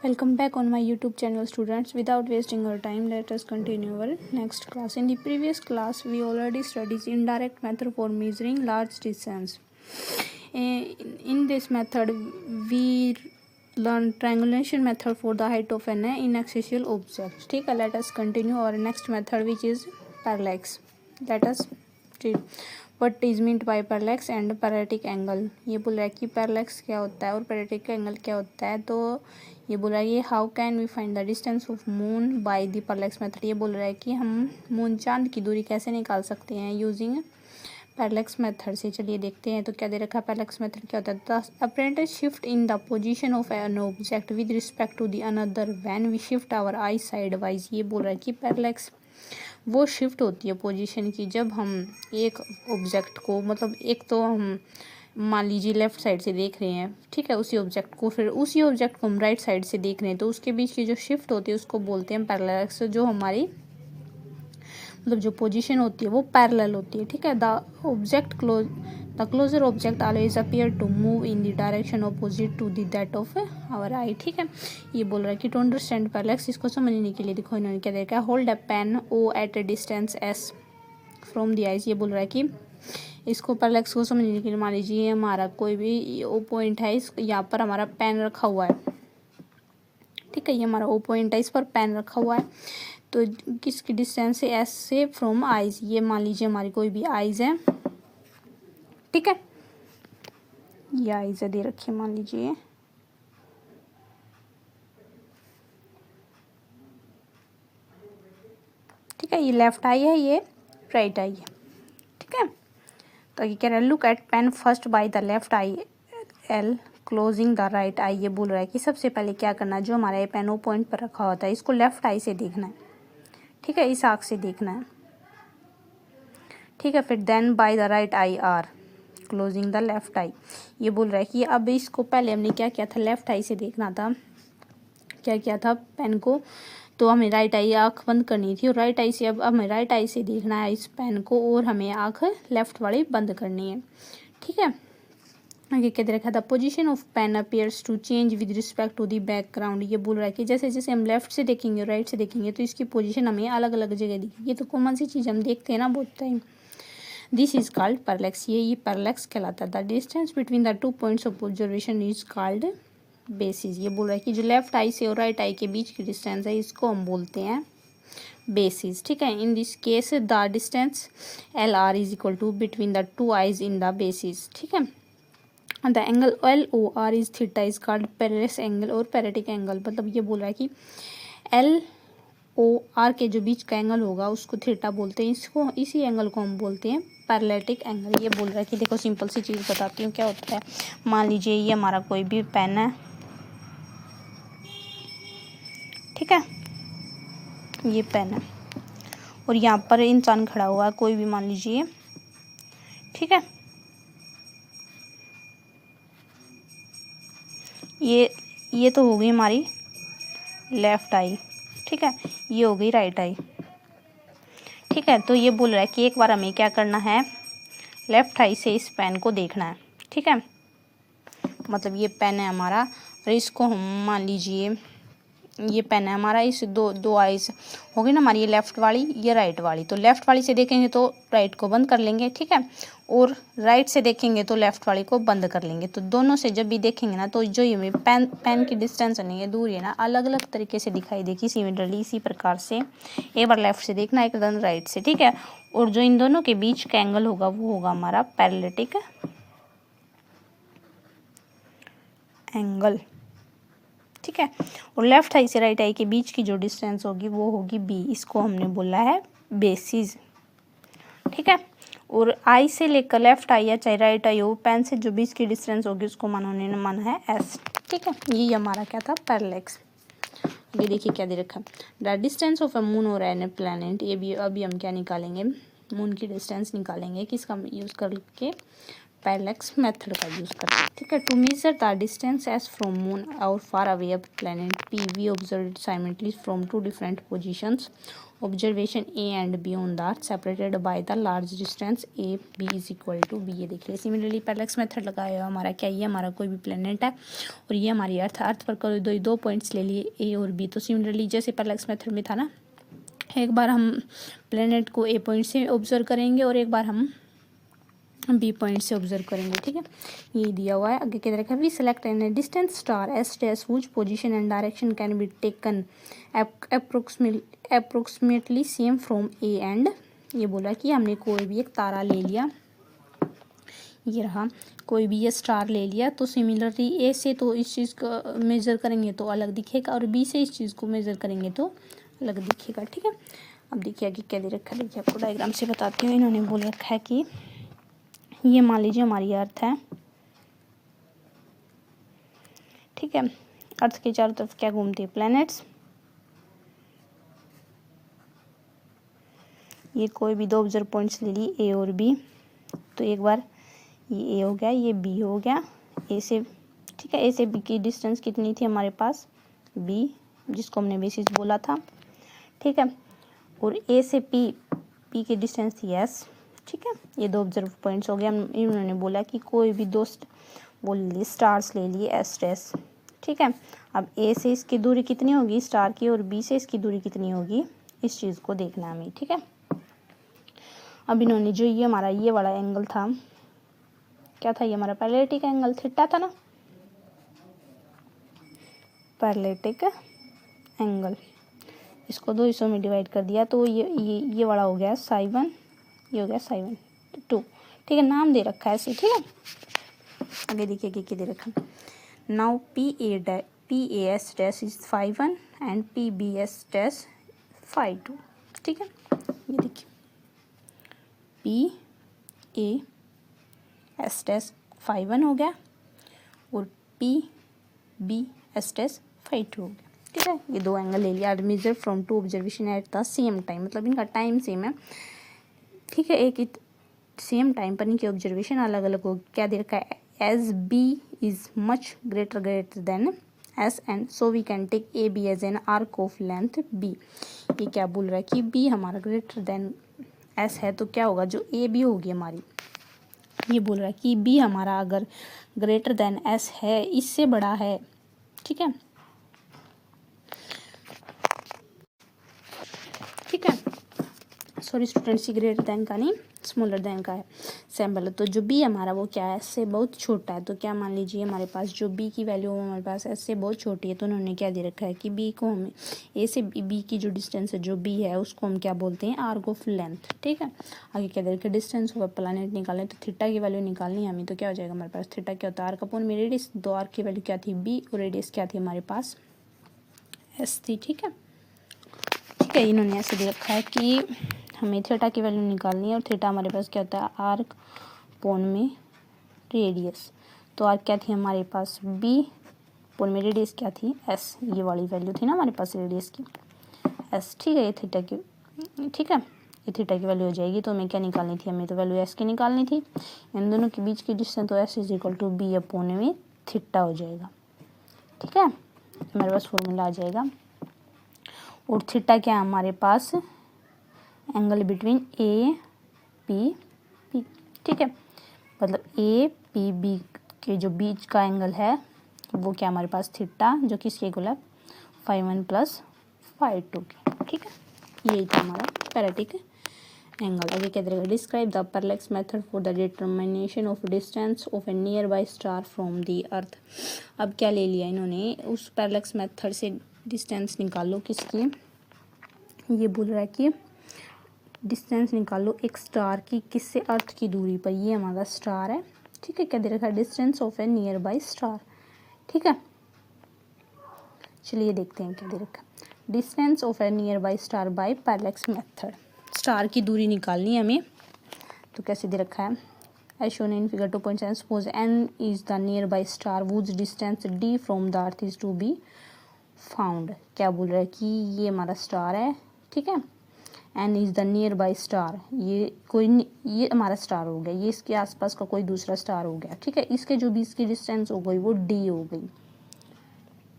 Welcome back on my YouTube channel, students. Without wasting our time, let us continue our next class. In the previous class, we already studied indirect method for measuring large distance. In this method, we learn triangulation method for the height of an inaccessible object. ठीक है, let us continue our next method, which is parallax. Let us read what is meant by parallax and parallelic angle. ये बोल रहा है कि parallax क्या होता है और parallelic angle क्या होता है. तो ये बोल रहा है ये how can we find the distance of moon by the parallax method. ये बोल रहा है कि हम मून चांद की दूरी कैसे निकाल सकते हैं यूजिंग पैरेलैक्स मेथड से. चलिए देखते हैं. तो क्या दे रखा है, पैरेलैक्स मेथड क्या होता है. The apparent shift in the position of an object with respect to the another when we shift our eye sidewise. ये बोल रहा है कि पैरेलैक्स वो शिफ्ट होती है पोजीशन की जब हम एक ऑब्जेक्ट को, मतलब एक तो हम मान लीजिए लेफ़्ट साइड से देख रहे हैं, ठीक है, उसी ऑब्जेक्ट को, फिर उसी ऑब्जेक्ट को हम राइट साइड से देख रहे हैं, तो उसके बीच की जो शिफ्ट होती है उसको बोलते हैं पैरेलैक्स. जो हमारी मतलब जो पोजीशन होती है वो पैरेलल होती है. ठीक है. The closer object always appear to move in the direction opposite to the that of our eye. ठीक है. ये बोल रहा है कि टू अंडरस्टैंड पैरेलैक्स, इसको समझने के लिए देखो इन्होंने क्या देखा है. Hold a pen O at a distance S from the eyes. ये बोल रहा है कि इसको पैरेलैक्स को समझने के लिए मान लीजिए हमारा कोई भी ओ पॉइंट है, इस यहाँ पर हमारा पेन रखा हुआ है. ठीक है. ये हमारा ओ पॉइंट है, इस पर पेन रखा हुआ है. तो किसकी डिस्टेंस है, एस से फ्रॉम आइज. ये मान लीजिए हमारी कोई भी आइज है. ठीक है. ये आइज दे रखी है मान लीजिए. ठीक है. ये लेफ्ट आई है, ये राइट आई है. ठीक है. तो ये कह रहा है look at pen first by the left eye L closing the right eye. ये बोल रहा है कि सबसे पहले क्या करना है, जो हमारा ये पेन ओ पॉइंट पर रखा होता है इसको लेफ्ट आई से देखना है. ठीक है. इस आँख से देखना है. ठीक है. फिर then by the right eye are closing the left eye. ये बोल रहा है कि अब इसको पहले हमने क्या किया था, लेफ्ट आई से देखना था. क्या किया था, पेन को, तो हमें राइट आई आँख बंद करनी थी और राइट आई से अब हमें राइट आई से देखना है इस पेन को और हमें आँख लेफ्ट वाली बंद करनी है. ठीक है. आगे क्या दे रखा था, position of pen appears to change with respect to the background. ये बोल रहा है कि जैसे जैसे हम लेफ्ट से देखेंगे राइट से देखेंगे तो इसकी पोजीशन हमें अलग अलग जगह दिखेगी. ये तो कॉमन सी चीज़ हम देखते हैं ना बहुत time. This is called parallax. ये पैरेलैक्स कहलाता है. The distance between the two points of observation is called basis. ये बोल रहा है कि जो लेफ्ट आई से और राइट आई के बीच की डिस्टेंस है इसको हम बोलते हैं बेसिस. ठीक है. In this case the distance L R is equal to between the two eyes in the basis. ठीक है. The angle L O R is theta is called parallax angle और पैरेटिक एंगल. मतलब ये बोल रहा है कि एल ओ आर के जो बीच का एंगल होगा उसको थीटा बोलते हैं. इसको इसी एंगल को हम बोलते हैं पैरेलैटिक एंगल. ये बोल रहा है कि देखो सिंपल सी चीज़ बताती हूँ क्या होता है. मान लीजिए ये हमारा कोई भी पेन है. ठीक है. ये पेन है और यहाँ पर इंसान खड़ा हुआ है कोई भी मान लीजिए. ठीक है. ये तो हो गई हमारी लेफ्ट आई. ठीक है. ये हो गई राइट आई. ठीक है. तो ये बोल रहा है कि एक बार हमें क्या करना है, लेफ्ट आई से इस पेन को देखना है. ठीक है. मतलब ये पेन है हमारा और इसको हम मान लीजिए ये पेन है हमारा, इस दो आइज हो गई ना हमारी, ये लेफ़्ट वाली ये राइट वाली. तो लेफ़्ट वाली से देखेंगे तो राइट को बंद कर लेंगे. ठीक है. और राइट से देखेंगे तो लेफ़्ट वाली को बंद कर लेंगे. तो दोनों से जब भी देखेंगे ना तो जो ये पेन की डिस्टेंस नहीं है, दूरी है ना, अलग अलग तरीके से दिखाई देगी सिमिलरली. इसी प्रकार से एक बार लेफ़्ट से देखना, एक बार राइट से. ठीक है. और जो इन दोनों के बीच का एंगल होगा वो होगा हमारा पैरेलैटिक एंगल. ठीक है. और लेफ्ट आई से राइट आई के बीच की जो डिस्टेंस होगी वो होगी बी. इसको हमने बोला है बेसिस. ठीक है. और आई से लेकर लेफ्ट आई या चाहे राइट आई हो, पेन से जो बीच की डिस्टेंस होगी उसको उन्होंने माना है एस. ठीक है. ये हमारा क्या था, पैरेलैक्स. ये देखिए क्या दे रखा है, the distance of a moon और एन प्लैनेट. ये भी अभी हम क्या निकालेंगे, मून की डिस्टेंस निकालेंगे. किसका यूज़ करके, पैरेलैक्स मेथड का यूज़ करते हैं. ठीक है. To measure the distance S from moon और far away a planet P we observe simultaneously from two different positions observation A and B on the earth separated by the large distance A B is equal to B. ये देखिए similarly parallax method लगाया हुआ हमारा क्या, ये हमारा कोई भी प्लेनेट है और ये हमारी अर्थ पर कोई दो पॉइंट्स ले लिए ए और बी। तो सिमिलरली जैसे पैरेलैक्स मेथड में था ना, एक बार हम प्लेनेट को ए पॉइंट से ऑब्जर्व करेंगे और एक बार हम बी पॉइंट से ऑब्जर्व करेंगे। ठीक है, ये दिया हुआ है। आगे क्या रखा है, we select a distance star S dash which position and direction can be taken approximately same from A and. ये बोला कि हमने कोई भी एक तारा ले लिया, ये रहा, कोई भी ये स्टार ले लिया, तो सिमिलरली ए से तो इस चीज़ को मेज़र करेंगे तो अलग दिखेगा और बी से इस चीज़ को मेज़र करेंगे तो अलग दिखेगा। ठीक है, अब देखिए आगे क्या दे रखा है, देखिए आपको डायग्राम से बताती हूँ। इन्होंने बोल रखा है कि ये मान लीजिए हमारी अर्थ है, ठीक है, अर्थ के चारों तरफ क्या घूमती है, प्लैनेट्स। ये कोई भी दो ऑब्जर्व पॉइंट्स ले ली ए और बी, तो एक बार ये ए हो गया, ये बी हो गया, ए से, ठीक है, ए से बी की डिस्टेंस कितनी थी हमारे पास, बी, जिसको हमने बेसिस बोला था। ठीक है, और ए से पी की डिस्टेंस थी एस। ठीक है, ये दो ऑब्जर्व पॉइंट्स हो गए। इन्होंने बोला कि कोई भी दो वो ले लिए, स्टार्स ले लिए एस डैश। ठीक है, अब ए से इसकी दूरी कितनी होगी स्टार की और बी से इसकी दूरी कितनी होगी, इस चीज़ को देखना है हमें। ठीक है, अब इन्होंने जो ये हमारा ये वाला एंगल था, क्या था, ये हमारा पैरेलैटिक एंगल थीटा था ना, पैरेलैटिक एंगल, इसको दो हिस्सों में डिवाइड कर दिया, तो ये वाला हो गया साई 1, ये हो गया साई 2। ठीक है, नाम दे रखा है ऐसे। ठीक है, आगे देखिए क्या दे रखा है, now P A S dash is phi 1 and P B S dash phi 2। ठीक है, ये देखिए P A S dash phi 1 हो गया और P B S dash phi 2 हो गया। ठीक है, ये दो एंगल ले लिया, measure from two observation at the same time, मतलब इनका टाइम सेम है। ठीक है, एक सेम टाइम पर इनकी ऑब्जर्वेशन अलग अलग हो। क्या दे रखा है, as B is much greater than S and so we can take A B as an arc of length B. ये क्या बोल रहा है कि बी हमारा ग्रेटर देन एस है, तो क्या होगा, जो ए बी होगी हमारी, ये बोल रहा है कि बी हमारा अगर ग्रेटर देन एस है, इससे बड़ा है। ठीक है, ठीक है, सॉरी स्टूडेंट्स, ग्रेटर देन का नहीं, स्मॉलर देन का है सैम्बल। तो जो बी हमारा वो क्या है, एस से बहुत छोटा है, तो क्या मान लीजिए हमारे पास जो बी की वैल्यू हमारे पास एस से बहुत छोटी है, तो उन्होंने क्या दे रखा है कि बी को हमें ए से बी की जो डिस्टेंस है, जो बी है, उसको हम क्या बोलते हैं, आर्क ऑफ लेंथ। ठीक है, आगे क्या दे रखा है, डिस्टेंस ऑफ प्लैनेट निकालें, तो थीटा की वैल्यू निकालनी है हमें, तो क्या हो जाएगा हमारे पास, थीटा क्या होता है, आर्क अपॉन में रेडियस। तो आर्क की वैल्यू क्या थी, बी, और रेडियस क्या थी हमारे पास, एस थी। ठीक है, ठीक है, इन्होंने ऐसे दे रखा है कि हमें थीटा की वैल्यू निकालनी है और थीटा हमारे पास क्या होता है, आर्क पोन में रेडियस। तो आर्क क्या थी हमारे पास, बी, पोन में रेडियस क्या थी, एस, ये वाली वैल्यू थी ना हमारे पास रेडियस की, एस। ठीक है, ये थीटा की, ठीक है, ये थीटा की वैल्यू हो जाएगी। तो हमें क्या निकालनी थी, हमें तो वैल्यू एस की निकालनी थी। इन दोनों के बीच की डिस्टेंस, तो S is equal to B upon में थीटा हो जाएगा। ठीक है, हमारे पास फॉर्मूला आ जाएगा। और थीटा क्या है हमारे पास, angle between A P P. ठीक है, मतलब ए पी बी के जो बीच का एंगल है वो क्या हमारे पास, थीटा, जो किसके इक्वल है, फाई 1 प्लस फाई 2 के। ठीक है, यही था हमारा पैरेलैटिक एंगल। आगे क्या देगा, describe the parallax method for the determination of distance of a nearby star from the अर्थ। अब क्या ले लिया इन्होंने, उस पैरेलैक्स मेथड से डिस्टेंस निकालो, किसकी, ये बोल रहा है कि डिस्टेंस निकालो एक स्टार की, किससे, अर्थ की दूरी पर। ये हमारा स्टार है। ठीक है, क्या दे रखा है, distance of a nearby star. ठीक है, चलिए देखते हैं क्या दे रखा है, distance of a nearby star by parallax method. Star की दूरी निकालनी है हमें, तो कैसे दे रखा है, as shown in figure 2.7, suppose N is the nearby star whose distance D from the earth is to be found. क्या बोल रहा है कि ये हमारा स्टार है, ठीक है, N is the nearby star, ये हमारा स्टार हो गया, ये इसके आसपास का कोई दूसरा स्टार हो गया। ठीक है, इसके जो बीच की डिस्टेंस हो गई वो डी हो गई।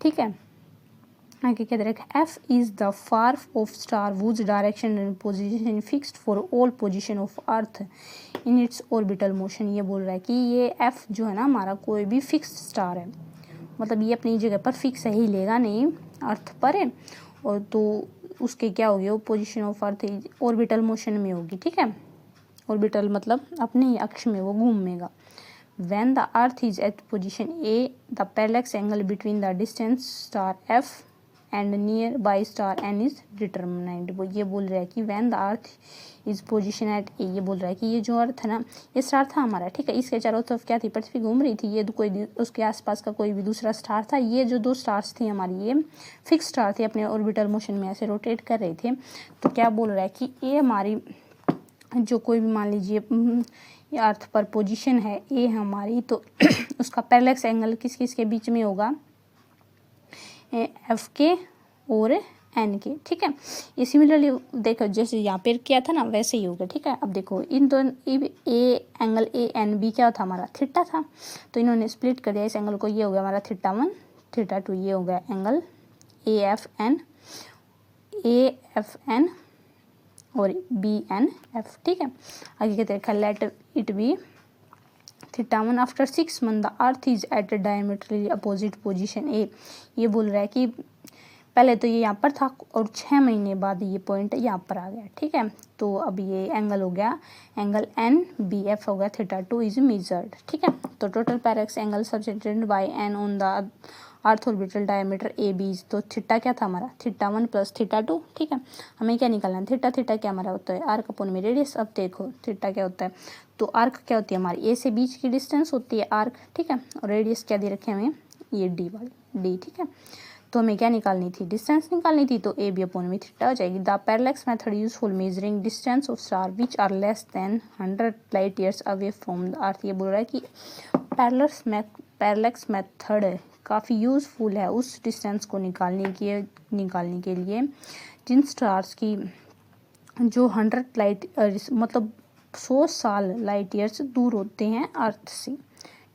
ठीक है, आगे क्या दे रखा है, F is the far of star was direction and position fixed for all position of earth in its orbital motion. ये बोल रहा है कि ये एफ जो है ना हमारा कोई भी फिक्स्ड स्टार है, मतलब ये अपनी जगह पर फिक्स ही लेगा नहीं, अर्थ पर है, और तो उसके क्या होगी, वो position of earth orbital motion में होगी। ठीक है, ऑर्बिटल मतलब अपने ही अक्ष में वो घूमेगा। When the earth is at position A the parallax angle between the distance star F and nearby star N is determinant. वो ये बोल रहा है कि when the earth is position at A, ये बोल रहा है कि ये जो अर्थ है ना, ये स्टार था हमारा, ठीक है, इसके चारों तरफ क्या थी, पृथ्वी घूम रही थी, ये कोई उसके आसपास का कोई भी दूसरा स्टार था, ये जो दो स्टार्स थे हमारी, ये फिक्स स्टार थे, अपने ऑर्बिटल मोशन में ऐसे रोटेट कर रहे थे। तो क्या बोल रहा है कि ये हमारी जो कोई भी मान लीजिए ये अर्थ पर पोजीशन है ए हमारी, तो उसका पैरेलक्स एंगल किस किस के बीच में होगा, एफ के और एन के। ठीक है, ये सिमिलरली देखो जैसे यहाँ पे किया था ना वैसे ही होगा। ठीक है, अब देखो इन दोनों a angle A and B क्या था हमारा, थीटा था, तो इन्होंने स्प्लिट कर दिया इस एंगल को, ये हो गया हमारा थीटा 1 थीटा 2, ये हो गया एंगल ए एफ एन और बी एन एफ। ठीक है, आगे क्या देखा, let it be theta 1 after 6 month the earth is at diametrically opposite position A. ये बोल रहा है कि पहले तो ये यहाँ पर था और 6 महीने बाद ये पॉइंट यहाँ पर आ गया। ठीक है, तो अब ये एंगल हो गया, एंगल एन बी एफ हो गया, थीटा 2 इज मेजर्ड। ठीक है, तो total parallax angle subtended by N on the earth orbital diameter A B, तो थीटा क्या था हमारा, थीटा 1 प्लस थीटा 2। ठीक है, हमें क्या निकालना है, थीटा थीटा क्या हमारा होता है, आर्क अपॉन में रेडियस। अब देखो थीटा क्या होता है, तो आर्क क्या होती है हमारी, ए से बीच की डिस्टेंस होती है आर्क। ठीक है, और रेडियस क्या दे रखे हमें, ये डी वाली डी। ठीक है, तो हमें क्या निकालनी थी, डिस्टेंस निकालनी थी, तो ए बी अपॉन में थीटा हो जाएगी। The parallax method use for measuring distance of star which are less than 100 light years away from the earth. ये बोल रहा है कि पैरेलक्स मेथड काफ़ी यूज़फुल है उस डिस्टेंस को निकालने के लिए जिन स्टार्स की जो 100 लाइट मतलब 100 साल लाइट ईयर्स दूर होते हैं अर्थ से।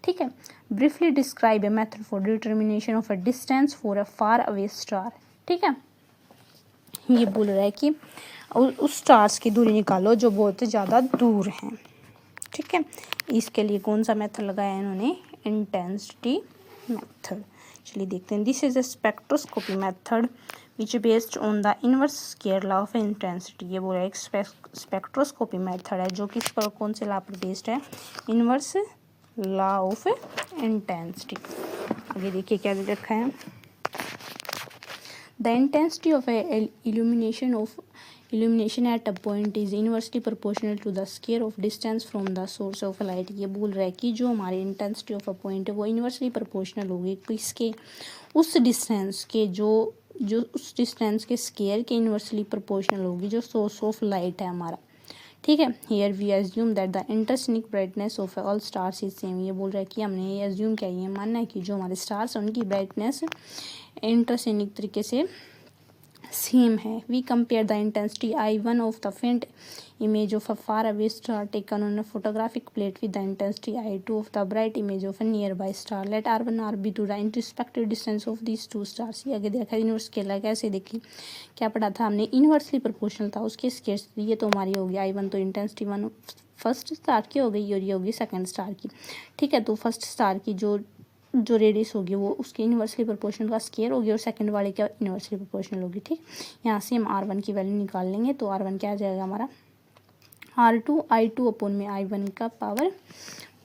ठीक है, briefly describe a method for determination of a distance for a far away star. ठीक है, ये बोल रहा है कि उस स्टार्स की दूरी निकालो जो बहुत ज़्यादा दूर हैं। ठीक है, इसके लिए कौन सा मेथड लगाया इन्होंने, इंटेंसिटी मेथड। चलिए देखते हैं, this is a spectroscopy method which based on the inverse square law of intensity. ये बोल रहा है एक स्पेक्ट्रोस्कोपी मेथड है जो किस पर, कौन से लॉ पर बेस्ड है, इनवर्स लॉ ऑफ इंटेंसिटी। आगे देखिए क्या दे रखा है, the intensity of illumination at a point is inversely proportional to the square of distance from the source of light। ये बोल रहा है कि जो हमारी इंटेंसिटी ऑफ अ पॉइंट है वो इन्वर्सली प्रोपोर्शनल होगी किसके, उस डिस्टेंस के जो उस डिस्टेंस के स्क्वायर के इन्वर्सली प्रोपोर्शनल होगी जो सोर्स ऑफ लाइट है हमारा। ठीक है, here we assume that the intrinsic brightness of all stars is same. ये बोल रहा है कि हमने ये एज्यूम किया, ये मानना है कि जो हमारे स्टार्स हैं उनकी ब्राइटनेस इंटरसिनिक तरीके से सेम है। We compare the intensity I1 of the faint image of a far away star taken on a photographic plate with the intensity I2 of the bright image of a nearby star. Let R1 R2 the respective distance of these two stars. ये आगे देखा inverse scale है, कैसे देखिए क्या पढ़ा था हमने, इनवर्सली प्रोपोर्शनल था उसके स्केल। ये तो हमारी होगी I1, तो इंटेंसिटी 1 फर्स्ट स्टार की हो गई और ये होगी सेकेंड स्टार की। ठीक है, तो फर्स्ट स्टार की जो रेडियस होगी वो उसके इन्वर्सली प्रोपोर्शनल का स्केयर होगी और सेकंड वाले क्या इन्वर्सली प्रोपोर्शनल होगी। ठीक, यहाँ से हम R1 की वैल्यू निकाल लेंगे, तो R1 क्या आ जाएगा हमारा, R2 I2 अपॉन में I1 का पावर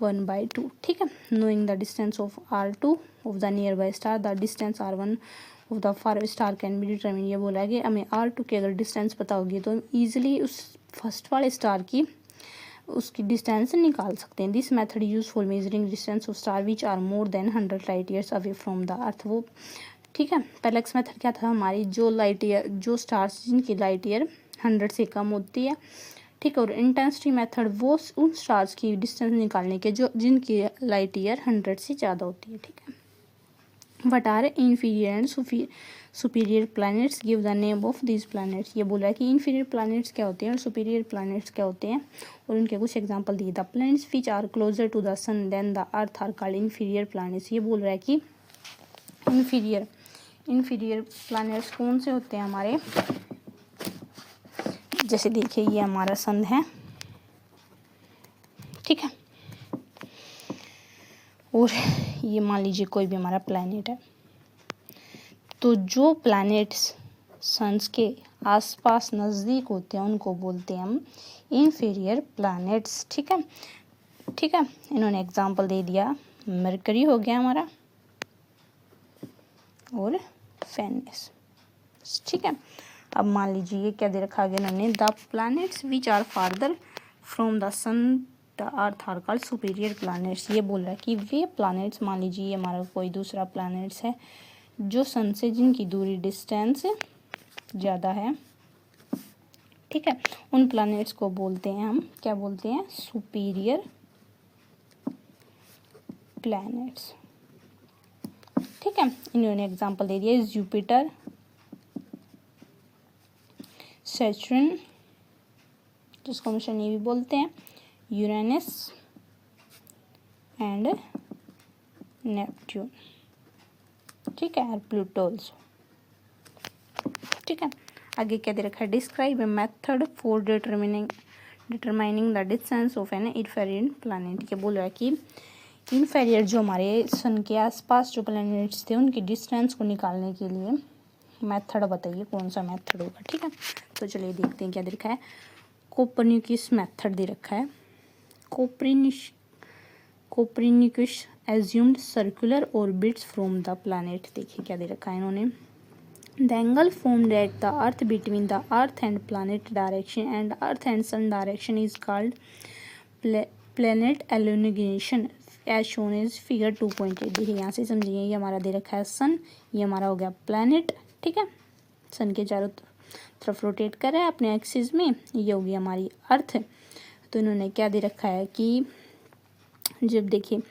1/2। ठीक है, knowing the distance of R2 of the near by star the distance R1 of the far star can be determine. ये बोला है कि हमें R2 की अगर डिस्टेंस पता होगी तो हम ईजिली उस फर्स्ट वाले स्टार की उसकी डिस्टेंस निकाल सकते हैं। This method use for measuring distance of star which are more than 100 light years away from the earth. वो ठीक है, पैरेलक्स मेथड क्या था हमारी, जो स्टार्स जिनकी लाइट ईयर 100 से कम होती है। ठीक है, और इंटेंसिटी मेथड वो उन स्टार्स की डिस्टेंस निकालने के जिनकी लाइट ईयर 100 से ज़्यादा होती है। ठीक है, what are inferior and superior planets, give the name of these planets. ये बोला है कि इन्फीरियर प्लैनेट्स क्या होते हैं और सुपीरियर प्लैनेट्स क्या होते हैं, और उनके कुछ एग्जांपल दिए। The planets which are closer to the sun than the earth are called inferior planets. ये बोल रहा है कि इन्फीरियर प्लैनेट्स कौन से होते हैं हमारे, जैसे देखिए ये हमारा सन है, ठीक है, और ये मान लीजिए कोई भी हमारा प्लैनेट है। तो जो प्लैनेट्स सन्स के आसपास नज़दीक होते हैं उनको बोलते हैं हम इन्फीरियर प्लैनेट्स, ठीक है, ठीक है। इन्होंने एग्जांपल दे दिया, मरकरी हो गया हमारा और वेनस, ठीक है। अब मान लीजिए ये क्या दे रखा है इन्होंने, the planets which are farther from the sun the earth are called superior planets. ये बोल रहा है कि वे प्लैनेट्स, मान लीजिए ये हमारा कोई दूसरा प्लैनेट्स है जो सन से जिनकी दूरी डिस्टेंस ज़्यादा है, ठीक है, उन प्लैनेट्स को बोलते हैं हम, क्या बोलते हैं, सुपीरियर प्लैनेट्स, ठीक है। इन्होंने एग्जांपल दे दिया, जुपिटर, सैटर्न जिसको हम शनि भी बोलते हैं, यूरेनस एंड नेपट्यून, ठीक है, और प्लूटो ऑल्सो, ठीक है। आगे क्या दे रखा है, describe a method for determining the distance of N inferior planet. ये बोल रहा है कि इन्फीरियर जो हमारे सन के आसपास जो प्लैनेट्स थे उनकी डिस्टेंस को निकालने के लिए मेथड बताइए, कौन सा मेथड होगा, ठीक है। तो चलिए देखते हैं क्या दे रखा है, कोपरनिकस मेथड दे रखा है। Copernicus assumed circular orbits from the planet. देखिए क्या दे रखा है इन्होंने, the angle formed at the earth between the earth and planet direction and earth and sun direction is called planet elimination as shown is figure 2.8। देखिए यहाँ से समझिए, ये हमारा दे रखा है सन, ये हमारा हो गया प्लैनेट, ठीक है, सन के चारों तरफ रोटेट कर रहा है अपने एक्सिस में, ये होगी हमारी अर्थ। तो इन्होंने क्या दे रखा है कि जब देखिए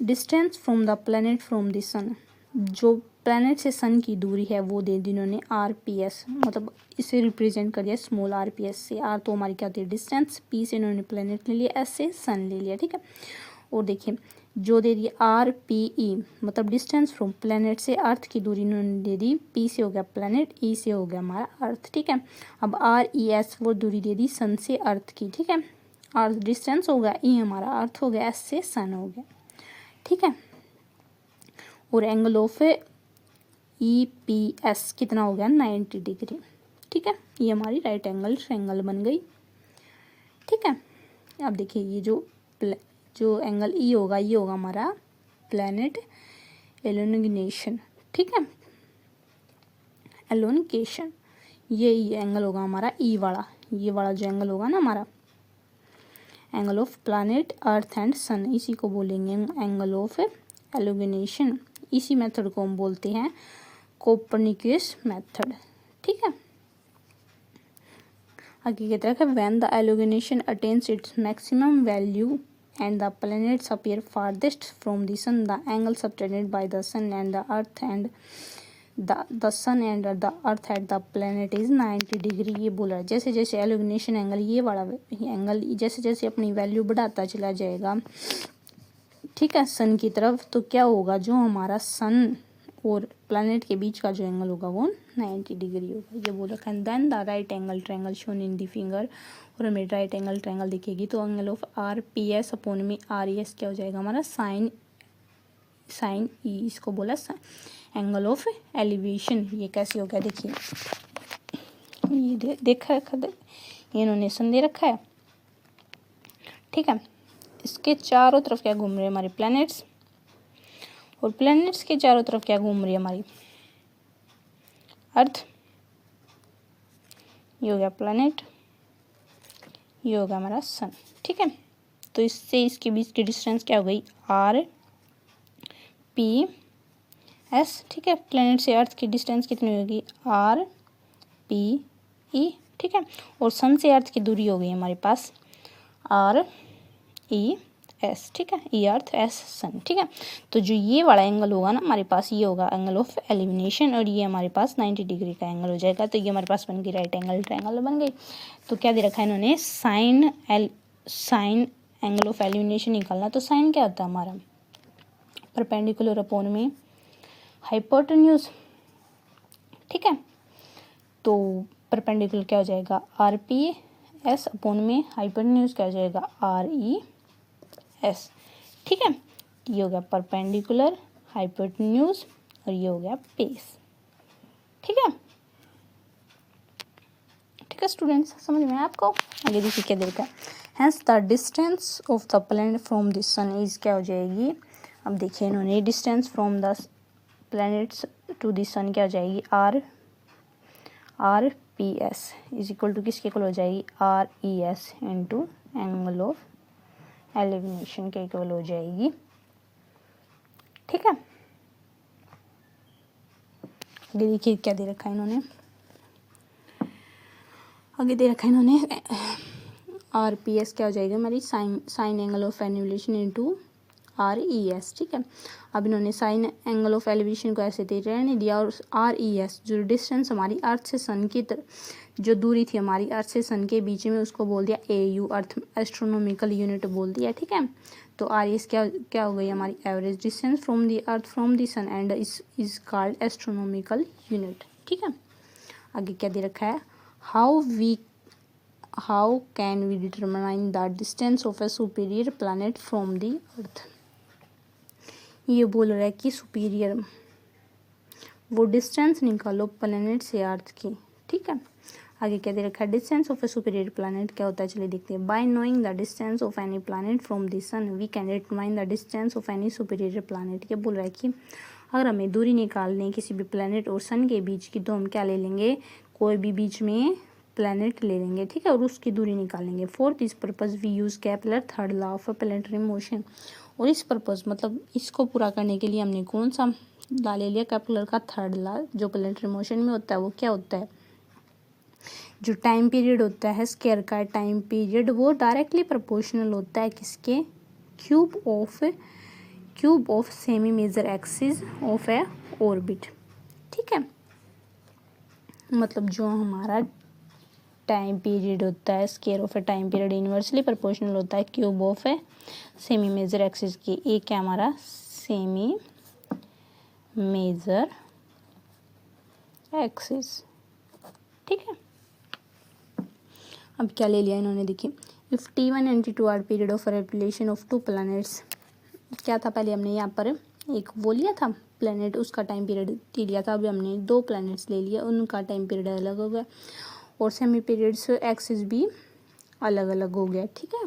distance from the planet from the sun, जो प्लैनेट से सन की दूरी है वो दे दी इन्होंने RPS, मतलब इसे रिप्रेजेंट कर दिया स्मॉल RPS से। R तो हमारी क्या होती है डिस्टेंस, P से इन्होंने प्लैनेट ले लिया, S से सन ले लिया, ठीक है। और देखिए जो दे दी RPE, मतलब डिस्टेंस फ्रॉम प्लैनेट से अर्थ की दूरी इन्होंने दे दी, P से हो गया प्लैनेट, E से हो गया हमारा अर्थ, ठीक है। अब RES वो दूरी दे दी सन से अर्थ की, ठीक है, अर्थ डिस्टेंस हो गया, E हमारा अर्थ हो गया, S से सन हो गया, ठीक है। और एंगल ऑफ EPS कितना हो गया, 90 डिग्री, ठीक है, ये हमारी राइट एंगल ट्रायंगल बन गई, ठीक है। अब देखिए ये जो एंगल E होगा, ये होगा हमारा प्लैनेट एलोंगेशन, ठीक है, एलोंगेशन, ये एंगल होगा हमारा E वाला, ये वाला जो एंगल होगा ना हमारा angle of planet earth and sun, इसी को बोलेंगे एंगल ऑफ एलोंगेशन। इसी मेथड को हम बोलते हैं कोपरनिकस मेथड, ठीक है। आगे कहता है कि when the elongation attains its maximum value and the planets appear farthest from the sun, the angle subtended by the sun and the earth and the sun and the earth at the planet is 90 degree. ये बोला है जैसे जैसे illumination angle, ये वाला angle जैसे जैसे अपनी वैल्यू बढ़ाता चला जाएगा, ठीक है, सन की तरफ, तो क्या होगा, जो हमारा सन और प्लैनेट के बीच का जो एंगल होगा वो 90 डिग्री होगा। ये बोल रखा है then the right angle triangle shown in the finger, और हमें राइट एंगल ट्रायंगल दिखेगी तो एंगल ऑफ RPS अपॉन में RES क्या हो जाएगा हमारा साइन E, इसको बोला एंगल ऑफ एलिवेशन। ये कैसे हो गया, देखिए ये देखा रखा इन्होंने सन दे रखा है, ठीक है, इसके चारों तरफ क्या घूम रहे हैं हमारे प्लैनेट्स, और प्लैनेट्स के चारों तरफ क्या घूम रही है हमारी अर्थ, ये हो गया प्लैनेट, ये होगा हमारा सन, ठीक है। तो इससे इसके बीच की डिस्टेंस क्या हो गई RPS, ठीक है, प्लैनेट से अर्थ की डिस्टेंस कितनी होगी RPE, ठीक है, और सन से अर्थ की दूरी हो गई हमारे पास RES, ठीक है, E अर्थ S सन, ठीक है। तो जो ये वाला एंगल होगा ना हमारे पास, ये होगा एंगल ऑफ एलिमिनेशन, और ये हमारे पास 90 डिग्री का एंगल हो जाएगा। तो ये हमारे पास बन गई राइट एंगल ट्रायंगल बन गई। तो क्या दे रखा है इन्होंने, साइन एंगल ऑफ एलिमिनेशन निकालना। तो साइन क्या होता है हमारा, परपेंडिकुलर अपॉन में हाइपोटेन्यूज, ठीक है। तो परपेंडिकुलर क्या हो जाएगा, आर पी एस अपॉन में हाइपोटेन्यूज क्या हो जाएगा, आर ई एस। ठीक है, ये हो गया परपेंडिकुलर, हाइपोटेन्यूज, और ये हो गया बेस। ठीक है, ठीक है स्टूडेंट्स, समझ में आया आपको। आगे देखिए क्या दे रखा है, hence the distance of the planet from the sun is क्या हो जाएगी। अब देखिए इन्होंने distance from the planets to the sun क्या हो जाएगी, R P S is equal to किसके इक्वल हो जाएगी, R E S into angle of elimination के इक्वल हो जाएगी। ठीक है, आगे देखिए क्या दे रखा है इन्होंने, आगे दे रखा है इन्होंने आर पी एस क्या हो जाएगा हमारी sign angle of elevation into are E S. ठीक है, अब इन्होंने साइन एंगल ऑफ एलिवेशन को ऐसे दे रहने दिया, और आर ई एस जो डिस्टेंस हमारी अर्थ से सन की जो दूरी थी हमारी अर्थ से सन के बीच में, उसको बोल दिया ए यू, अर्थ एस्ट्रोनॉमिकल यूनिट बोल दिया। ठीक है, तो आर ई एस क्या हो गई हमारी average distance from the earth from the sun and is called astronomical unit. ठीक है, आगे क्या दे रखा है, how can we determine the distance of a superior planet from the earth. ये बोल रहा है कि सुपीरियर वो डिस्टेंस निकालो प्लैनेट से अर्थ की। ठीक है, आगे क्या दे रखा है, distance of a superior planet क्या होता है, चलिए देखते हैं। By knowing the distance of any planet from the sun we can determine the distance of any superior planet. ये बोल रहा है कि अगर हमें दूरी निकालनी है किसी भी प्लैनेट और सन के बीच की, तो हम क्या ले लेंगे, कोई भी बीच में प्लैनेट ले लेंगे। ठीक है, और उसकी दूरी निकालेंगे। For this purpose we use Kepler third law of planetary motion. और इस पर्पज मतलब इसको पूरा करने के लिए हमने कौन सा लॉ ले लिया, केपलर का थर्ड लॉ, जो प्लैनेटरी मोशन में होता है। वो क्या होता है, जो टाइम पीरियड होता है स्क्वायर का टाइम पीरियड, वो डायरेक्टली प्रोपोर्शनल होता है किसके, cube of semi major axis of a orbit. ठीक है, मतलब जो हमारा टाइम पीरियड होता है square of a time period inversely proportional होता है cube of a semi major axis की। एक है हमारा सेमी मेजर एक्सिस। ठीक है, अब क्या ले लिया इन्होंने, देखिए if T1 and T2 are period of revolution of two planets. क्या था, पहले हमने यहाँ पर एक वो लिया था प्लैनेट, उसका टाइम पीरियड T लिया था। अभी हमने दो प्लैनेट्स ले लिया, उनका टाइम पीरियड अलग हो गया, और सेमी पीरियड्स एक्सिस भी अलग अलग हो गया। ठीक है,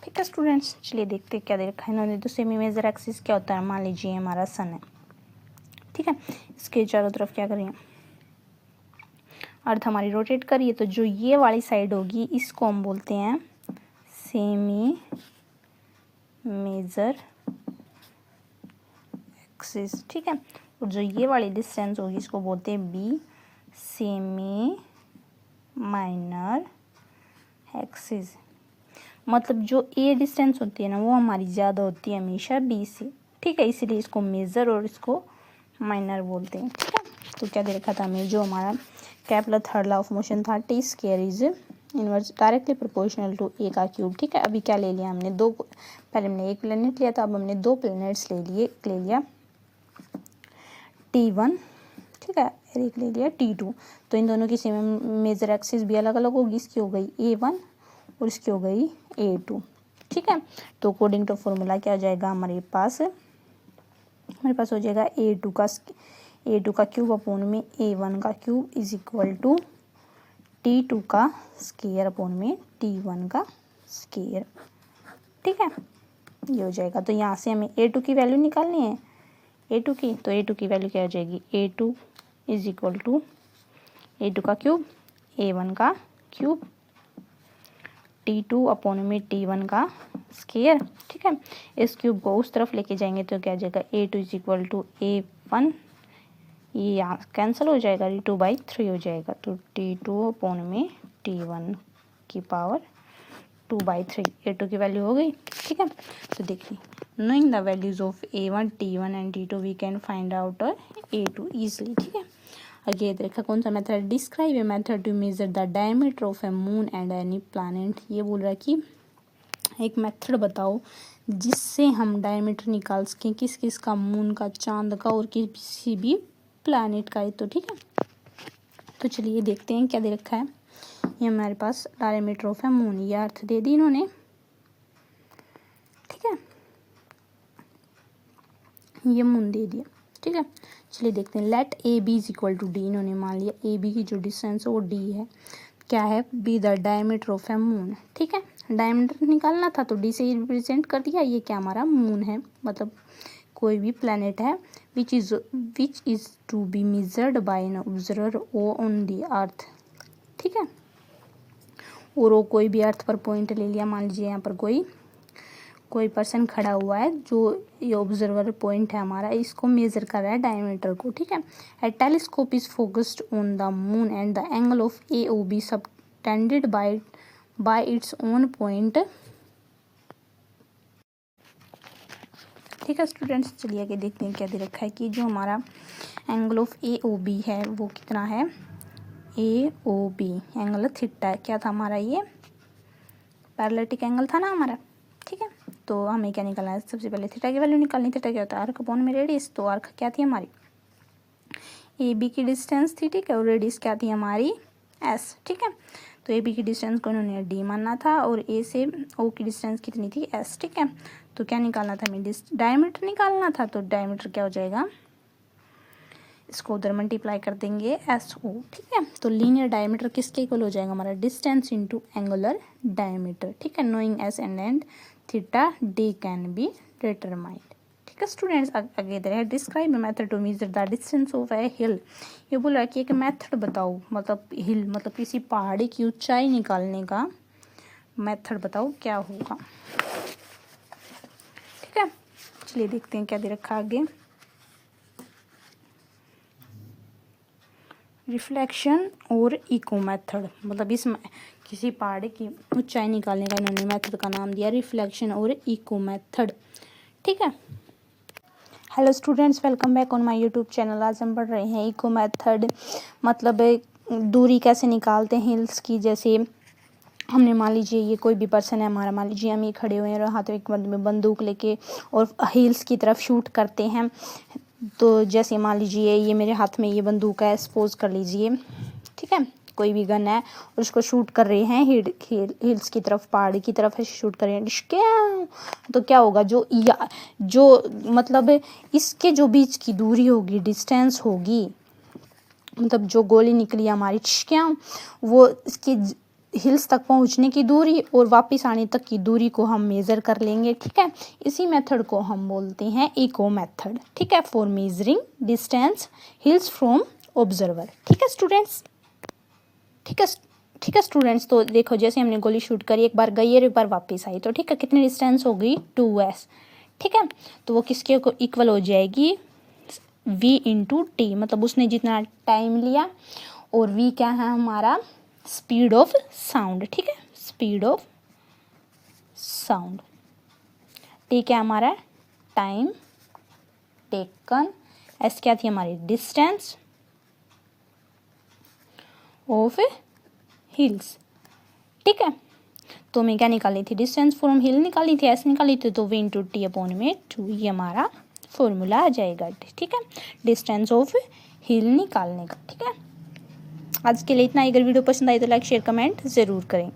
ठीक है स्टूडेंट्स, चलिए देखते क्या दे रखा है इन्होंने। तो सेमी मेजर एक्सिस क्या होता है, मान लीजिए हमारा सन है। ठीक है, इसके चारों तरफ क्या करेंगे, अर्थ हमारी रोटेट करिए, तो जो ये वाली साइड होगी इसको हम बोलते हैं सेमी मेजर एक्सिस। ठीक है, और जो ये वाली डिस्टेंस होगी इसको बोलते हैं बी सेमी माइनर एक्सिस। मतलब जो ए डिस्टेंस होती है ना, वो हमारी ज़्यादा होती है हमेशा बी से। ठीक है, इसीलिए इसको मेजर और इसको माइनर बोलते हैं। ठीक है, तो क्या दे रखा था हमें, जो हमारा Kepler third law of motion था, T square is inverse directly proportional to A का क्यूब। ठीक है, अभी क्या ले लिया हमने, दो, पहले हमने एक प्लैनेट लिया था, अब हमने दो प्लैनेट्स ले लिया T1। ठीक है, एक ले लिया T2। तो इन दोनों की सेम मेजर एक्सिस भी अलग अलग होगी, इसकी हो गई A1 और इसकी हो गई A2। ठीक है, तो अकॉर्डिंग टू फॉर्मूला क्या हो जाएगा हमारे पास हो जाएगा A2 का क्यूब अपॉन में A1 का cube is equal to T2 का स्क्वायर अपॉन में T1 का स्क्वायर। ठीक है, ये हो जाएगा। तो यहाँ से हमें A2 की वैल्यू निकालनी है, A2 की, तो A2 की वैल्यू क्या हो जाएगी, A2 is equal to A2 का क्यूब A1 का क्यूब T2 अपॉन में T1 का स्क्वायर। ठीक है, इस क्यूब को उस तरफ लेके जाएंगे तो क्या हो जाएगा, A2 is equal to A1, ये यहाँ कैंसिल हो जाएगा, D2/3 हो जाएगा। तो T2 अपॉन में T1 की पावर 2/3, A2 की वैल्यू हो गई। ठीक है, तो देखिए knowing the values of A1, T1 and T2 we can find out A2 easily। ठीक है, आगे देखा कौन सा method, describe a method to measure the diameter of a moon and any planet. ये बोल रहा है कि एक मेथड बताओ जिससे हम डायमीटर निकाल सकें किस किस का, मून का, चांद का और किसी भी प्लैनेट का है तो, ठीक है। तो चलिए देखते हैं क्या दे रखा है। ये हमारे पास डायमीटर ऑफ है मून, ये अर्थ दे दी इन्होंने, ठीक है, ये मून दे दिया, ठीक है। चलिए देखते हैं। Let A B is equal to D, इन्होंने मान लिया ए बी की जो डिस्टेंस है वो डी है। क्या है? बी द डायमीटर ऑफ है मून, ठीक है। डायमीटर निकालना था तो डी से रिप्रेजेंट कर दिया। ये क्या हमारा मून है, मतलब कोई भी प्लैनेट है which is to be measured by an observer O on the earth, ठीक है। और वो कोई भी अर्थ पर पॉइंट ले लिया, मान लीजिए यहाँ पर कोई पर्सन खड़ा हुआ है, जो ये ऑब्जर्वर पॉइंट है हमारा, इसको मेजर कर रहा है डायमीटर को, ठीक है। A telescope is focused on the moon and the angle of A O B subtended by its own point, ठीक है स्टूडेंट्स। चलिए आगे देखते हैं क्या दे रखा है कि जो हमारा angle of A O B है वो कितना है, A O B angle theta है। क्या था हमारा? ये पैरेलैटिक एंगल था ना हमारा, ठीक है। तो हमें क्या निकालना है? सबसे पहले थीटा की वैल्यू निकालनी। थीटा क्या होता है? आर्क अपॉन में रेडियस। तो आर्क क्या थी हमारी? ए बी की डिस्टेंस थी, ठीक है, और रेडियस क्या थी हमारी? एस, ठीक है। तो ए बी की डिस्टेंस को इन्होंने डी मानना था और ए से ओ की डिस्टेंस कितनी थी? एस, ठीक है। तो क्या निकालना था हमें? डायमीटर निकालना था। तो डायमीटर क्या हो जाएगा? इसको उधर मल्टीप्लाई कर देंगे एस ओ, ठीक है। तो लीनियर डायमीटर किसके इक्वल हो जाएगा हमारा? डिस्टेंस इनटू एंगुलर डायमीटर, ठीक है। Knowing S and theta D can be determined, ठीक है स्टूडेंट्स। आगे इधर है describe a method to measure the distance of a hill. ये बोला कि एक मेथड बताओ, मतलब हिल मतलब किसी पहाड़ी की ऊंचाई निकालने का मेथड बताओ क्या होगा, ठीक है। चलिए देखते हैं क्या दे रखा आगे। रिफ्लेक्शन और इको मेथड, मतलब इसमें किसी पहाड़ी की ऊंचाई निकालने का इन्होंने मेथड का नाम दिया रिफ्लेक्शन और इको मेथड, ठीक है। Hello students, welcome back on my YouTube channel. आज हम पढ़ रहे हैं इको मेथड, मतलब दूरी कैसे निकालते हैं हिल्स की। जैसे हमने मान लीजिए ये कोई भी पर्सन है हमारा, मान लीजिए हम ये खड़े हुए हैं और हाथ में बंदूक लेके और हिल्स की तरफ शूट करते हैं। तो जैसे मान लीजिए ये मेरे हाथ में ये बंदूक है, सपोज कर लीजिए, ठीक है, कोई भी गन है और उसको शूट कर रहे हैं हिल्स की तरफ, पहाड़ी की तरफ है, शूट कर रहे हैं। क्या तो क्या होगा? जो मतलब इसके जो बीच की दूरी होगी, डिस्टेंस होगी, मतलब जो गोली निकली हमारी क्या, वो इसकी हिल्स तक पहुंचने की दूरी और वापस आने तक की दूरी को हम मेज़र कर लेंगे, ठीक है। इसी मेथड को हम बोलते हैं इको मेथड, ठीक है, for measuring distance hills from observer, ठीक है स्टूडेंट्स, ठीक है स्टूडेंट्स। तो देखो जैसे हमने गोली शूट करी, एक बार गई और एक बार वापस आई, तो ठीक है, कितनी डिस्टेंस हो गई? 2s, ठीक है। तो वो किसके को इक्वल हो जाएगी? v इंटू टी, मतलब उसने जितना टाइम लिया, और v क्या है हमारा? स्पीड ऑफ साउंड, ठीक है, स्पीड ऑफ साउंड। टी क्या हमारा? Time taken. एस क्या थी हमारी? डिस्टेंस ऑफ हिल्स, ठीक है। तो मैं क्या निकाली थी? डिस्टेंस फ्रॉम हिल निकाली थी, एस निकाली थी, तो v इंटू टी अपॉन में 2, ये हमारा फॉर्मूला आ जाएगा, ठीक है, डिस्टेंस ऑफ हिल निकालने का, ठीक है। आज के लिए इतना ही। अगर वीडियो पसंद आई तो लाइक शेयर कमेंट ज़रूर करें।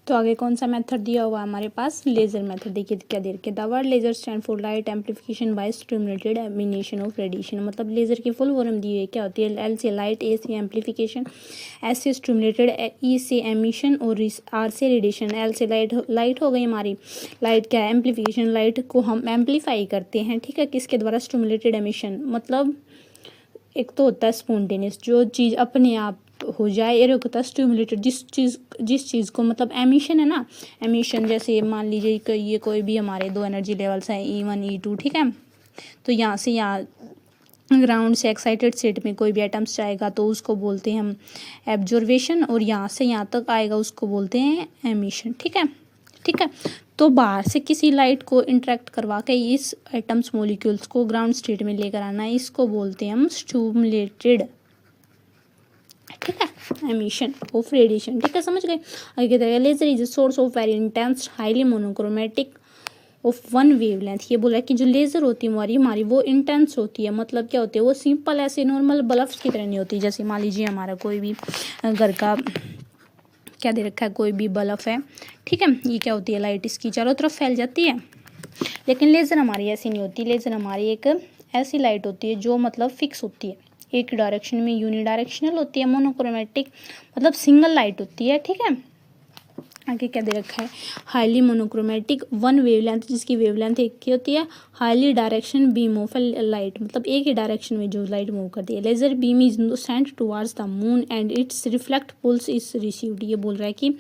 तो आगे कौन सा मेथड दिया हुआ है हमारे पास? Laser method. देखिए क्या दे रखे, the word laser stand for light amplification by stimulated emination of radiation. मतलब लेज़र की फुल फॉर्म दी है, क्या होती है? एल से लाइट, ए से एम्पलीफिकेशन, एस से स्टिमुलेटेड, ई से एमिशन और आर से रेडिएशन। एल से लाइट हो गई हमारी। लाइट क्या है? एम्पलीफिकेशन, लाइट को हम एम्पलीफाई करते हैं, ठीक है, किसके द्वारा? Stimulated emission. मतलब एक तो होता है स्पॉन्टेनियस, जो चीज़ अपने आप हो जाए, एक होता है स्टिमुलेटेड, जिस चीज़ को, मतलब एमिशन है ना, एमिशन जैसे मान लीजिए कि ये कोई भी हमारे 2 एनर्जी लेवल्स हैं, E1 E2, ठीक है। तो यहाँ से यहाँ ग्राउंड से एक्साइटेड स्टेट में कोई भी एटम्स जाएगा तो उसको बोलते हैं हम एब्जॉर्वेशन, और यहाँ से यहाँ तक आएगा उसको बोलते हैं एमिशन, ठीक है, ठीक है। तो बाहर से किसी लाइट को इंटरेक्ट करवा के इस एटम्स मॉलिक्यूल्स को ग्राउंड स्टेट में लेकर आना, इसको बोलते हैं हम स्टिमुलेटेड, ठीक है, एमिशन ऑफ रेडिएशन, ठीक है, समझ गए। आगे laser is a source of very intense highly monochromatic of one wavelength. ये बोल रहा है कि जो लेज़र होती है हमारी वो इंटेंस होती है। मतलब क्या होती है, वो सिंपल ऐसे नॉर्मल बल्ब्स की तरह नहीं होती। जैसे मान लीजिए हमारा कोई भी घर का क्या दे रखा है, कोई भी बल्ब है, ठीक है, ये क्या होती है, लाइट इसकी चारों तरफ फैल जाती है। लेकिन लेज़र हमारी ऐसी नहीं होती। लेज़र हमारी एक ऐसी लाइट होती है जो मतलब फिक्स होती है, एक डायरेक्शन में यूनिडायरेक्शनल होती है, मोनोक्रोमेटिक मतलब सिंगल लाइट होती है, ठीक है। आगे क्या दे रखा है, हाईली मोनोक्रोमेटिक वन वेवलेंथ, जिसकी वेवलेंथ एक की होती है। Highly direction beam of light, मतलब एक ही डायरेक्शन में जो लाइट मूव करती है। Laser beam is sent towards the moon and its reflect pulse is received. ये बोल रहा है कि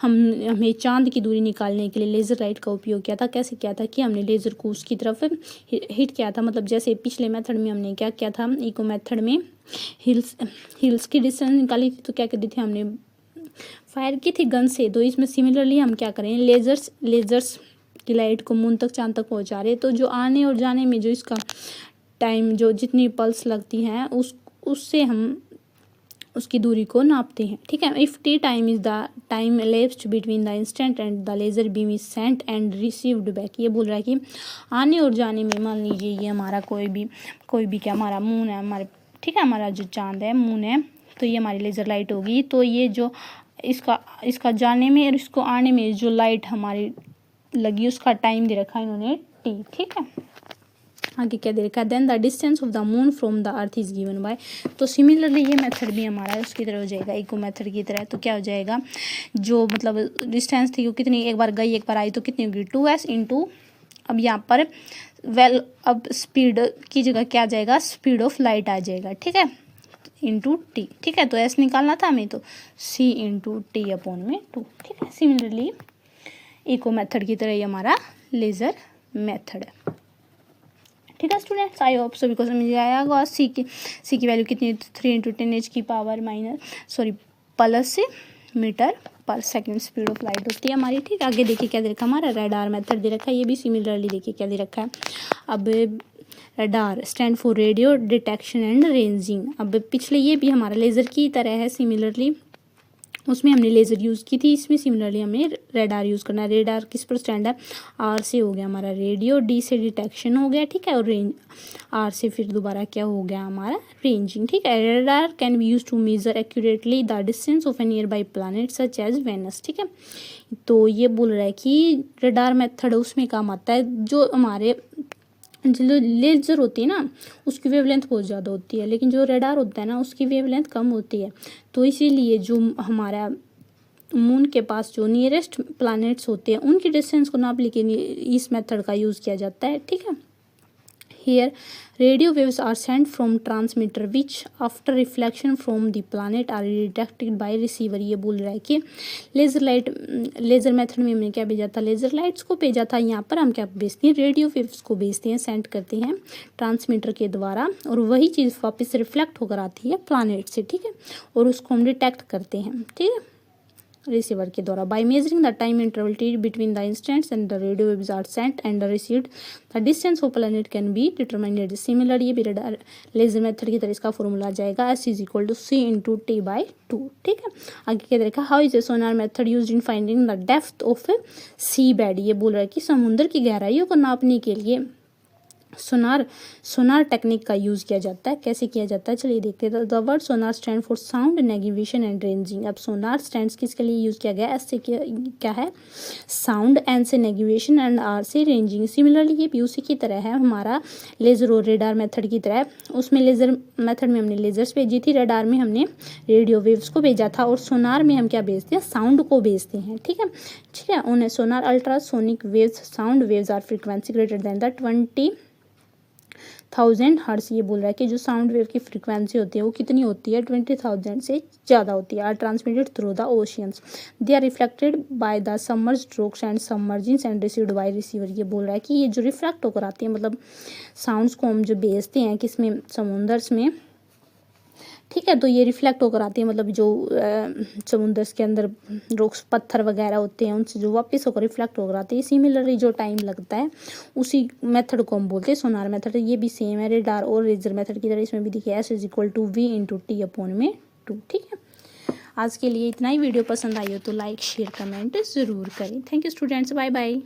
हमें चांद की दूरी निकालने के लिए लेज़र लाइट का उपयोग किया था। कैसे किया था कि हमने लेज़र को उसकी तरफ हिट किया था। मतलब जैसे पिछले मेथड में हमने क्या किया था, इको मेथड में हिल्स की डिस्टेंस निकाली थी, तो क्या कर दी थी हमने, फायर की थी गन से। तो इसमें सिमिलरली हम क्या करें, लेजर्स की लाइट को मून तक, चांद तक पहुंचा रहे। तो जो आने और जाने में जो इसका टाइम, जो जितनी पल्स लगती हैं उससे हम उसकी दूरी को नापते हैं, ठीक है। If T time is the time elapsed between the instant and the laser beam is sent and received back. ये बोल रहा है कि आने और जाने में, मान लीजिए ये हमारा कोई भी क्या, हमारा मून है, हमारे, ठीक है, हमारा जो चांद है, मून है, तो ये हमारी लेज़र लाइट होगी। तो ये जो इसका जाने में और इसको आने में जो लाइट हमारी लगी, उसका टाइम दे रखा है इन्होंने टी, ठीक है। आगे क्या दे रखा है, then the distance of the moon from the earth is given by. तो सिमिलरली ये मेथड भी हमारा उसकी तरह हो जाएगा, इको मेथड की तरह। तो क्या हो जाएगा, जो मतलब डिस्टेंस थी वो कितनी, एक बार गई एक बार आई, तो कितनी होगी 2s इंटू, अब यहाँ पर अब स्पीड की जगह क्या आ जाएगा, स्पीड ऑफ लाइट आ जाएगा, ठीक है, इंटू टी, ठीक है। तो एस निकालना था हमें, तो सी इंटू टी अपॉन में 2, ठीक है। सिमिलरली इको मेथड की तरह ही हमारा लेज़र मेथड है, ठीक है स्टूडेंट्स। आई होप सभी को समझ आया होगा। सी की वैल्यू कितनी, 3 इंटू 10 की पावर प्लस मीटर पर सेकंड स्पीड ऑफ लाइट होती है हमारी, ठीक है। आगे देखिए क्या दे रखा है, हमारा रेडार मेथड दे रखा है। ये भी सिमिलरली देखिए क्या दे रखा है। अब radar stand for radio detection and ranging. अब पिछले ये भी हमारा लेज़र की तरह है, सिमिलरली उसमें हमने लेज़र यूज़ की थी, इसमें सिमिलरली हमें रेडार यूज़ करना है। रेडार किस पर स्टैंड है, आर से हो गया हमारा रेडियो, डी से डिटेक्शन हो गया, ठीक है, और रेंज आर से फिर दोबारा क्या हो गया हमारा रेंजिंग, ठीक है। Radar can be use to measure accurately the distance of a nearby planet such as Venus, ठीक है। तो ये बोल रहा है कि रेडार मेथड उसमें काम आता है जो हमारे जो लेज़र होती है ना, उसकी वेवलेंथ बहुत ज़्यादा होती है, लेकिन जो रेडार होता है ना, उसकी वेवलेंथ कम होती है। तो इसीलिए जो हमारा मून के पास जो नियरेस्ट प्लैनेट्स होते हैं, उनकी डिस्टेंस को नापने के लिए इस मेथड का यूज़ किया जाता है, ठीक है। Here, radio waves are sent from transmitter which after reflection from the planet are detected by receiver। ये बोल रहा है कि लेज़र मेथड में हमने क्या भेजा था, लेज़र लाइट्स को भेजा था। यहाँ पर हम क्या भेजते हैं, रेडियो वेव्स को भेजते हैं, सेंड करते हैं ट्रांसमीटर के द्वारा, और वही चीज़ वापस रिफ्लेक्ट होकर आती है प्लानट से, ठीक है, और उसको हम डिटेक्ट करते हैं, ठीक है, रिसीवर के द्वारा। By measuring the time interval T between the instants and the radio waves are sent and received, the distance of planet can be determined. Similar ये भी लेजर मेथड की तरह इसका फॉर्मूला आ जाएगा, S is equal to C into T by 2, ठीक है। आगे क्या देखा, how is a sonar method use in finding the depth of sea bed. ये बोल रहा है कि समुद्र की गहराइयों को नापने के लिए सोनार टेक्निक का यूज़ किया जाता है। कैसे किया जाता है, चलिए देखते हैं। The word Sonar stand for sound navigation and ranging. अब सोनार स्टैंड किसके लिए यूज़ किया गया, एस से क्या है साउंड, एन से नेविगेशन एंड आर से रेंजिंग। सिमिलरली ये भी उसी की तरह है हमारा लेज़र और रेडार मेथड की तरह। उसमें लेज़र मेथड में हमने लेज़र्स भेजी थी, रेडार में हमने रेडियो वेव्स को भेजा था, और सोनार में हम क्या भेजते हैं, साउंड को भेजते हैं, ठीक है, ठीक है। उन्हें sonar ultrasonic waves sound waves are frequency greater than the 20,000 hertz. ये बोल रहा है कि जो साउंड वेव की फ्रीक्वेंसी होती है वो कितनी होती है, 20,000 से ज़्यादा होती है। Are transmitted through the oceans, they are reflected by the submerged rocks and submergings and received by receiver. ये बोल रहा है कि ये जो रिफ्लेक्ट होकर आती है, मतलब साउंड्स को हम जो भेजते हैं किसमें, समुंदर्स में, ठीक है, तो ये रिफ्लेक्ट होकर आती है, मतलब जो समुद्र के अंदर रॉक्स पत्थर वगैरह होते हैं उनसे जो वापस होकर रिफ्लेक्ट होकर आती है। सिमिलरली जो टाइम लगता है उसी मेथड को हम बोलते हैं सोनार मेथड। ये भी सेम है रेडार और लेज़र मेथड की तरह। इसमें भी देखिए S is equal to V into T upon में 2, ठीक है। आज के लिए इतना ही। वीडियो पसंद आई हो तो लाइक शेयर कमेंट ज़रूर करें। Thank you students, bye bye.